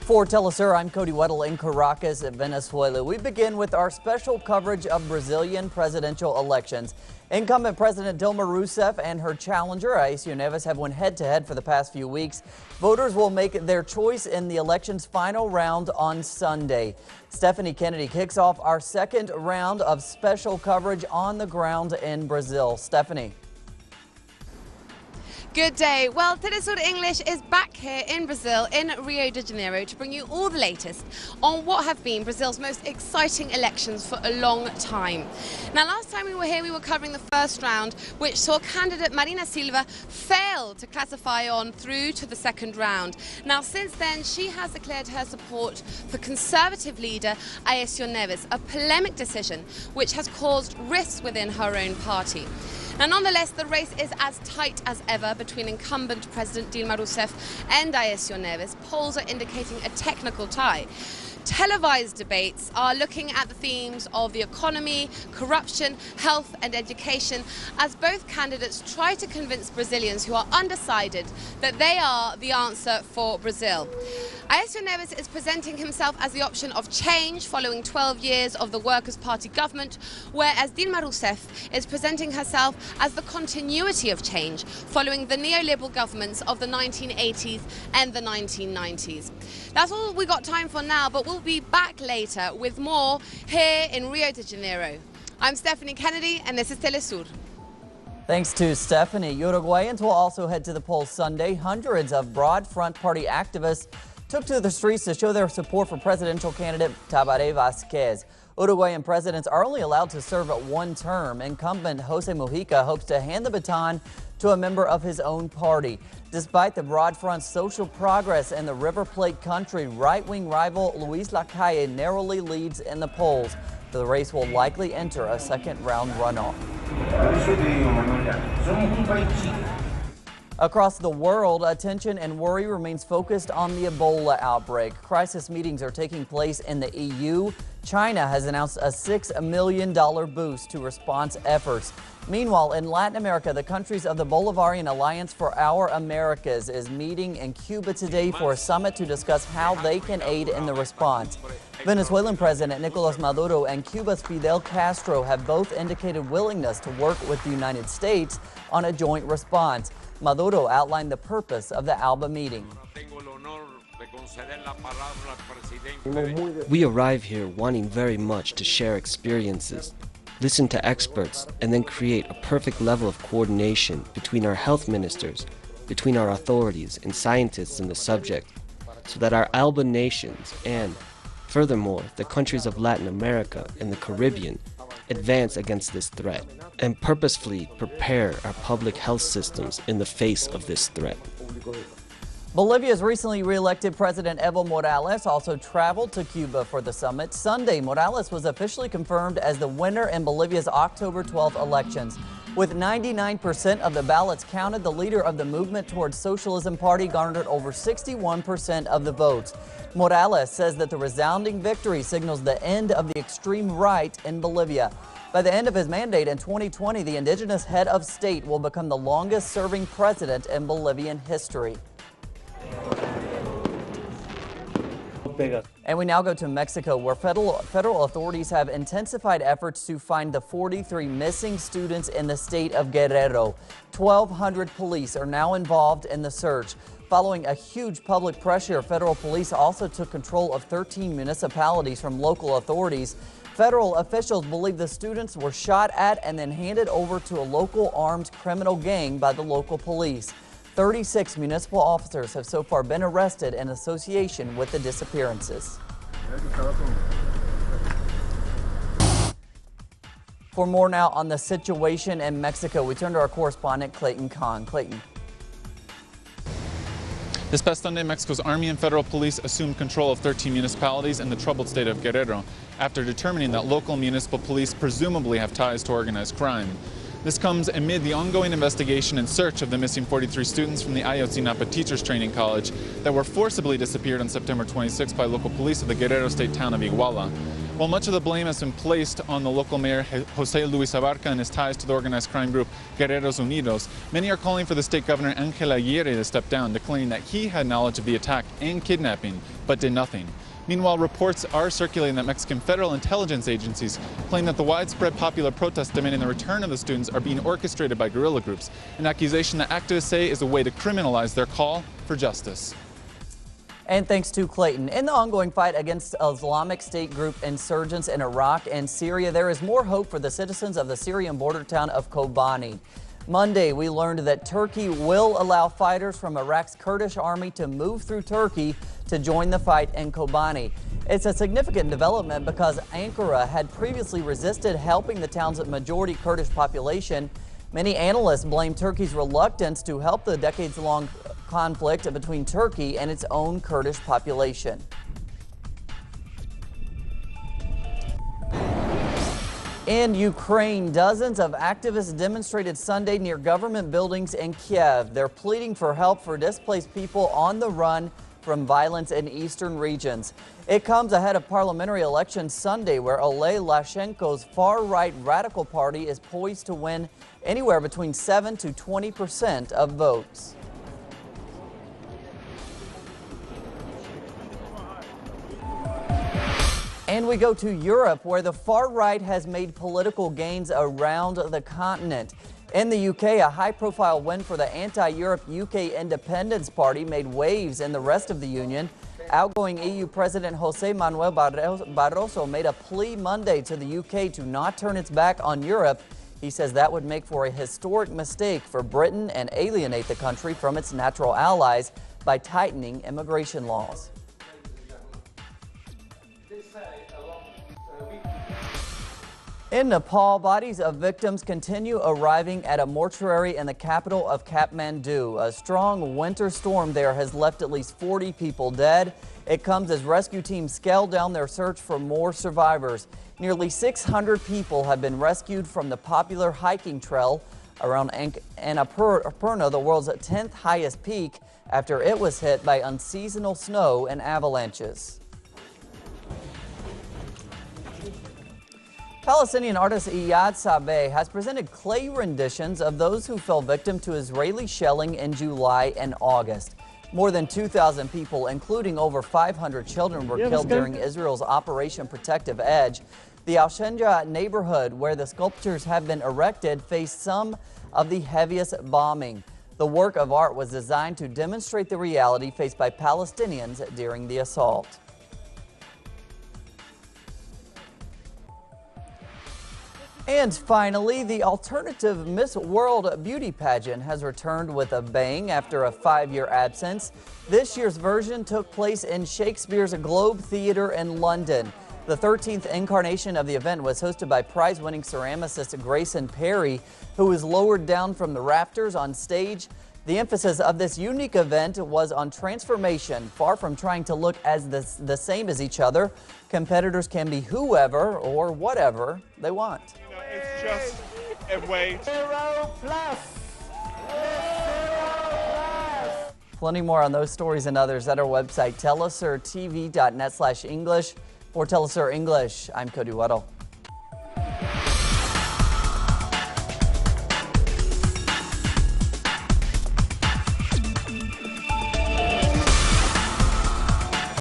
For teleSUR, I'm Cody Weddle in Caracas, Venezuela. We begin with our special coverage of Brazilian presidential elections. Incumbent President Dilma Rousseff and her challenger, Aécio Neves, have went head-to-head for the past few weeks. Voters will make their choice in the election's final round on Sunday. Stephanie Kennedy kicks off our second round of special coverage on the ground in Brazil. Stephanie. Good day. Well, teleSUR English is back here in Brazil, in Rio de Janeiro, to bring you all the latest on what have been Brazil's most exciting elections for a long time. Now, last time we were here, we were covering the first round, which saw candidate Marina Silva fail to classify on through to the second round. Now, since then, she has declared her support for Conservative leader Aécio Neves, a polemic decision which has caused rifts within her own party. Now, nonetheless, the race is as tight as ever between incumbent President Dilma Rousseff and Aécio Neves. Polls are indicating a technical tie. Televised debates are looking at the themes of the economy, corruption, health and education, as both candidates try to convince Brazilians who are undecided that they are the answer for Brazil. Aécio Neves is presenting himself as the option of change following 12 years of the Workers' Party government, whereas Dilma Rousseff is presenting herself as the continuity of change following the neoliberal governments of the 1980s and the 1990s. That's all we got time for now, but we'll be back later with more here in Rio de Janeiro. I'm Stephanie Kennedy, and this is teleSUR. Thanks to Stephanie. Uruguayans will also head to the polls Sunday. Hundreds of Broad Front Party activists took to the streets to show their support for presidential candidate Tabaré Vázquez. Uruguayan presidents are only allowed to serve at one term. Incumbent José Mujica hopes to hand the baton to a member of his own party. Despite the Broad Front's social progress in the River Plate country, right-wing rival Luis Lacalle narrowly leads in the polls. The race will likely enter a second-round runoff. Across the world, attention and worry remains focused on the Ebola outbreak. Crisis meetings are taking place in the EU. China has announced a $6 million boost to response efforts. Meanwhile, in Latin America, the countries of the Bolivarian Alliance for Our Americas is meeting in Cuba today for a summit to discuss how they can aid in the response. Venezuelan President Nicolas Maduro and Cuba's Fidel Castro have both indicated willingness to work with the United States on a joint response. Maduro outlined the purpose of the ALBA meeting. We arrive here wanting very much to share experiences, listen to experts, and then create a perfect level of coordination between our health ministers, between our authorities and scientists in the subject, so that our ALBA nations and, furthermore, the countries of Latin America and the Caribbean advance against this threat and purposefully prepare our public health systems in the face of this threat. Bolivia's recently re-elected President Evo Morales also traveled to Cuba for the summit. Sunday, Morales was officially confirmed as the winner in Bolivia's October 12th elections. With 99% of the ballots counted, the leader of the movement towards Socialism Party garnered over 61% of the votes. Morales says that the resounding victory signals the end of the extreme right in Bolivia. By the end of his mandate in 2020, the indigenous head of state will become the longest-serving president in Bolivian history. And we now go to Mexico, where federal authorities have intensified efforts to find the 43 missing students in the state of Guerrero. 1,200 police are now involved in the search. Following a huge public pressure, federal police also took control of 13 municipalities from local authorities. Federal officials believe the students were shot at and then handed over to a local armed criminal gang by the local police. 36 municipal officers have so far been arrested in association with the disappearances. For more now on the situation in Mexico, we turn to our correspondent Clayton Kahn. Clayton. This past Sunday, Mexico's Army and federal police assumed control of 13 municipalities in the troubled state of Guerrero after determining that local municipal police presumably have ties to organized crime. This comes amid the ongoing investigation and search of the missing 43 students from the Ayotzinapa Teachers Training College that were forcibly disappeared on September 26 by local police of the Guerrero state town of Iguala. While much of the blame has been placed on the local mayor, José Luis Abarca, and his ties to the organized crime group Guerreros Unidos, many are calling for the state governor Ángel Aguirre to step down, declaring that he had knowledge of the attack and kidnapping, but did nothing. Meanwhile, reports are circulating that Mexican federal intelligence agencies claim that the widespread popular protests demanding the return of the students are being orchestrated by guerrilla groups, an accusation that activists say is a way to criminalize their call for justice. And thanks to Clayton. In the ongoing fight against Islamic State group insurgents in Iraq and Syria, there is more hope for the citizens of the Syrian border town of Kobani. Monday, we learned that Turkey will allow fighters from Iraq's Kurdish army to move through Turkey to join the fight in Kobani. It's a significant development because Ankara had previously resisted helping the town's majority Kurdish population. Many analysts blame Turkey's reluctance to help the decades-long conflict between Turkey and its own Kurdish population. In Ukraine, dozens of activists demonstrated Sunday near government buildings in Kiev. They're pleading for help for displaced people on the run from violence in eastern regions. It comes ahead of parliamentary elections Sunday, where Oleh Lashenko's far-right radical party is poised to win anywhere between 7 to 20% of votes. And we go to Europe, where the far right has made political gains around the continent. In the UK, a high-profile win for the anti-Europe UK Independence Party made waves in the rest of the Union. Outgoing EU President José Manuel Barroso made a plea Monday to the UK to not turn its back on Europe. He says that would make for a historic mistake for Britain and alienate the country from its natural allies by tightening immigration laws. In Nepal, bodies of victims continue arriving at a mortuary in the capital of Kathmandu. A strong winter storm there has left at least 40 people dead. It comes as rescue teams scale down their search for more survivors. Nearly 600 people have been rescued from the popular hiking trail around Annapurna, the world's 10th highest peak, after it was hit by unseasonal snow and avalanches. Palestinian artist Iyad Sabeh has presented clay renditions of those who fell victim to Israeli shelling in July and August. More than 2,000 people, including over 500 children, were killed during Israel's Operation Protective Edge. The Al-Shenja neighborhood, where the sculptures have been erected, faced some of the heaviest bombing. The work of art was designed to demonstrate the reality faced by Palestinians during the assault. And finally, the alternative Miss World beauty pageant has returned with a bang after a 5-year absence. This year's version took place in Shakespeare's Globe Theatre in London. The 13th incarnation of the event was hosted by prize-winning ceramicist Grayson Perry, who was lowered down from the rafters on stage. The emphasis of this unique event was on transformation. Far from trying to look as the same as each other, competitors can be whoever or whatever they want. It's just a way to... Plenty more on those stories and others at our website, telesurtv.net/English. For teleSUR English, I'm Cody Weddle.